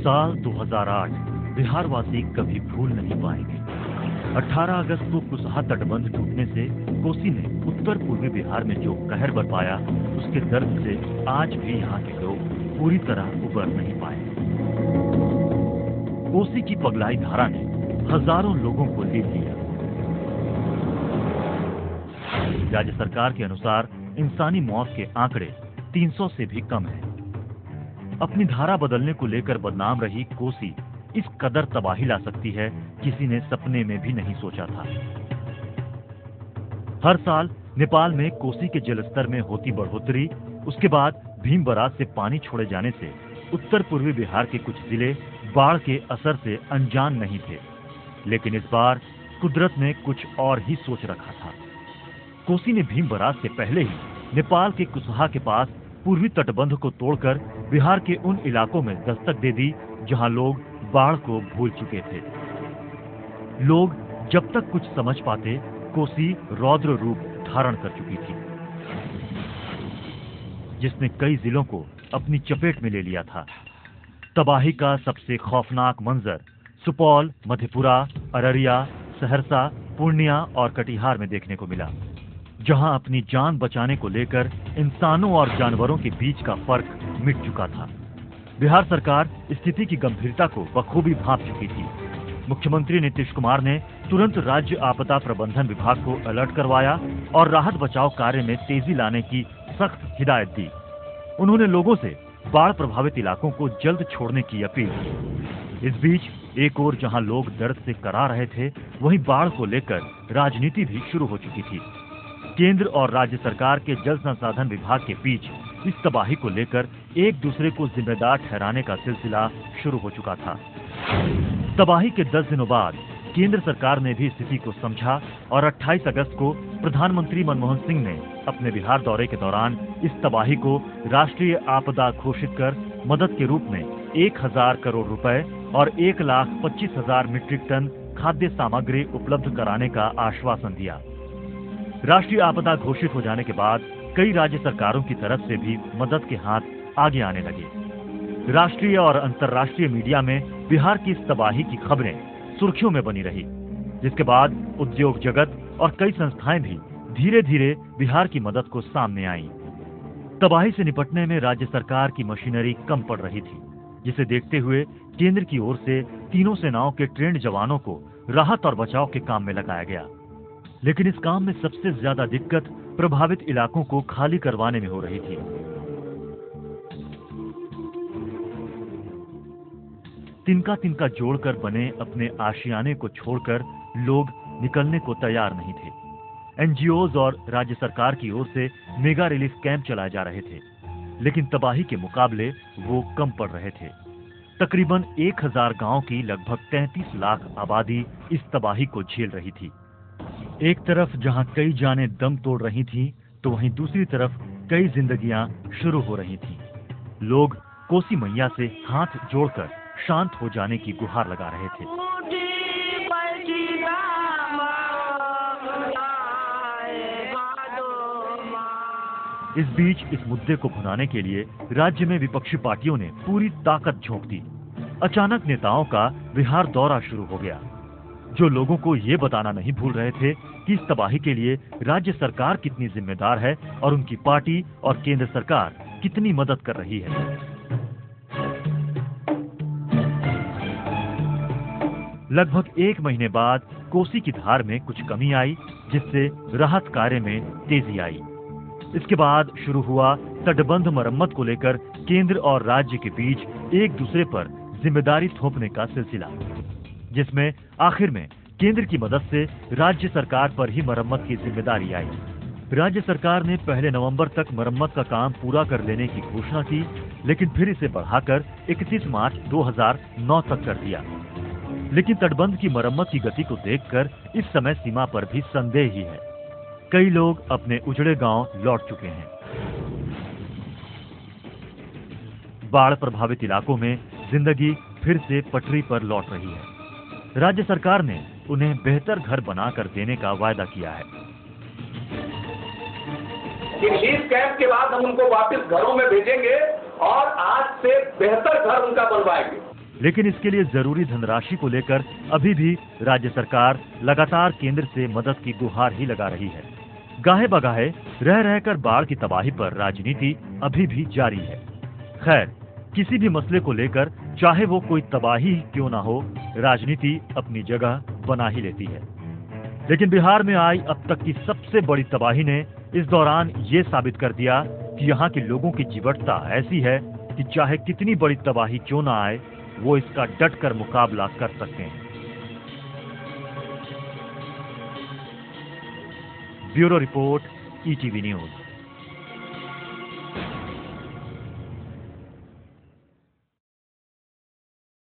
साल 2008 बिहारवासी कभी भूल नहीं पाएंगे। 18 अगस्त को कुसहा तटबंध टूटने से कोसी ने उत्तर पूर्वी बिहार में जो कहर बरपाया, उसके दर्द से आज भी यहाँ के लोग पूरी तरह उबर नहीं पाए। कोसी की पगलाई धारा ने हजारों लोगों को लील लिया। राज्य सरकार के अनुसार इंसानी मौत के आंकड़े 300 से भी कम हैं। अपनी धारा बदलने को लेकर बदनाम रही कोसी इस कदर तबाही ला सकती है, किसी ने सपने में भी नहीं सोचा था। हर साल नेपाल में कोसी के जलस्तर में होती बढ़ोतरी, उसके बाद भीम बराज से पानी छोड़े जाने से उत्तर पूर्वी बिहार के कुछ जिले बाढ़ के असर से अनजान नहीं थे। लेकिन इस बार कुदरत ने कुछ और ही सोच रखा था। कोसी ने भीम बराज से पहले ही नेपाल के कुसहा के पास पूर्वी तटबंध को तोड़कर बिहार के उन इलाकों में दस्तक दे दी जहां लोग बाढ़ को भूल चुके थे। लोग जब तक कुछ समझ पाते, कोसी रौद्र रूप धारण कर चुकी थी, जिसने कई जिलों को अपनी चपेट में ले लिया था। तबाही का सबसे खौफनाक मंजर सुपौल, मधेपुरा, अररिया, सहरसा, पूर्णिया और कटिहार में देखने को मिला, जहां अपनी जान बचाने को लेकर इंसानों और जानवरों के बीच का फर्क मिट चुका था। बिहार सरकार स्थिति की गंभीरता को बखूबी भांप चुकी थी। मुख्यमंत्री नीतीश कुमार ने तुरंत राज्य आपदा प्रबंधन विभाग को अलर्ट करवाया और राहत बचाव कार्य में तेजी लाने की सख्त हिदायत दी। उन्होंने लोगों से बाढ़ प्रभावित इलाकों को जल्द छोड़ने की अपील की। इस बीच एक ओर जहां लोग दर्द से करा रहे थे, वहीं बाढ़ को लेकर राजनीति भी शुरू हो चुकी थी। केंद्र और राज्य सरकार के जल संसाधन विभाग के बीच इस तबाही को लेकर एक दूसरे को जिम्मेदार ठहराने का सिलसिला शुरू हो चुका था। तबाही के 10 दिनों बाद केंद्र सरकार ने भी स्थिति को समझा और 28 अगस्त को प्रधानमंत्री मनमोहन सिंह ने अपने बिहार दौरे के दौरान इस तबाही को राष्ट्रीय आपदा घोषित कर मदद के रूप में 1000 करोड़ रुपए और 1,25,000 मीट्रिक टन खाद्य सामग्री उपलब्ध कराने का आश्वासन दिया। राष्ट्रीय आपदा घोषित हो जाने के बाद कई राज्य सरकारों की तरफ से भी मदद के हाथ आगे आने लगे। राष्ट्रीय और अंतर्राष्ट्रीय मीडिया में बिहार की इस तबाही की खबरें सुर्खियों में बनी रही, जिसके बाद उद्योग जगत और कई संस्थाएं भी धीरे धीरे बिहार की मदद को सामने आईं। तबाही से निपटने में राज्य सरकार की मशीनरी कम पड़ रही थी, जिसे देखते हुए केंद्र की ओर से तीनों सेनाओं के ट्रेंड जवानों को राहत और बचाव के काम में लगाया गया। लेकिन इस काम में सबसे ज्यादा दिक्कत प्रभावित इलाकों को खाली करवाने में हो रही थी। तिनका तिनका जोड़कर बने अपने आशियाने को छोड़कर लोग निकलने को तैयार नहीं थे। एनजीओज और राज्य सरकार की ओर से मेगा रिलीफ कैंप चलाए जा रहे थे, लेकिन तबाही के मुकाबले वो कम पड़ रहे थे। तकरीबन 1000 गांव की लगभग 33 लाख आबादी इस तबाही को झेल रही थी। एक तरफ जहां कई जानें दम तोड़ रही थीं, तो वहीं दूसरी तरफ कई जिंदगियां शुरू हो रही थीं। लोग कोसी मैया से हाथ जोड़कर शांत हो जाने की गुहार लगा रहे थे। इस बीच इस मुद्दे को भुनाने के लिए राज्य में विपक्षी पार्टियों ने पूरी ताकत झोंक दी। अचानक नेताओं का बिहार दौरा शुरू हो गया, जो लोगों को ये बताना नहीं भूल रहे थे कि इस तबाही के लिए राज्य सरकार कितनी जिम्मेदार है और उनकी पार्टी और केंद्र सरकार कितनी मदद कर रही है। लगभग 1 महीने बाद कोसी की धार में कुछ कमी आई, जिससे राहत कार्य में तेजी आई। इसके बाद शुरू हुआ तटबंध मरम्मत को लेकर केंद्र और राज्य के बीच एक दूसरे पर जिम्मेदारी थोपने का सिलसिला, जिसमें आखिर में केंद्र की मदद से राज्य सरकार पर ही मरम्मत की जिम्मेदारी आई। राज्य सरकार ने 1 नवंबर तक मरम्मत का काम पूरा कर लेने की घोषणा की, लेकिन फिर इसे बढ़ाकर 31 मार्च 2009 तक कर दिया। लेकिन तटबंध की मरम्मत की गति को देखकर इस समय सीमा पर भी संदेह ही है। कई लोग अपने उजड़े गांव लौट चुके हैं। बाढ़ प्रभावित इलाकों में जिंदगी फिर से पटरी पर लौट रही है। राज्य सरकार ने उन्हें बेहतर घर बनाकर देने का वायदा किया है। रिलीफ कैंप के बाद हम उनको वापस घरों में भेजेंगे और आज से बेहतर घर उनका बनवाएंगे। लेकिन इसके लिए जरूरी धनराशि को लेकर अभी भी राज्य सरकार लगातार केंद्र से मदद की गुहार ही लगा रही है। गाहे बगाहे रह रहकर बाढ़ की तबाही पर राजनीति अभी भी जारी है। खैर, किसी भी मसले को लेकर चाहे वो कोई तबाही क्यों ना हो, राजनीति अपनी जगह बना ही लेती है। लेकिन बिहार में आई अब तक की सबसे बड़ी तबाही ने इस दौरान ये साबित कर दिया कि यहाँ के लोगों की जीवटता ऐसी है कि चाहे कितनी बड़ी तबाही क्यों ना आए, वो इसका डटकर मुकाबला कर सकते हैं। Bureau report, ETV news.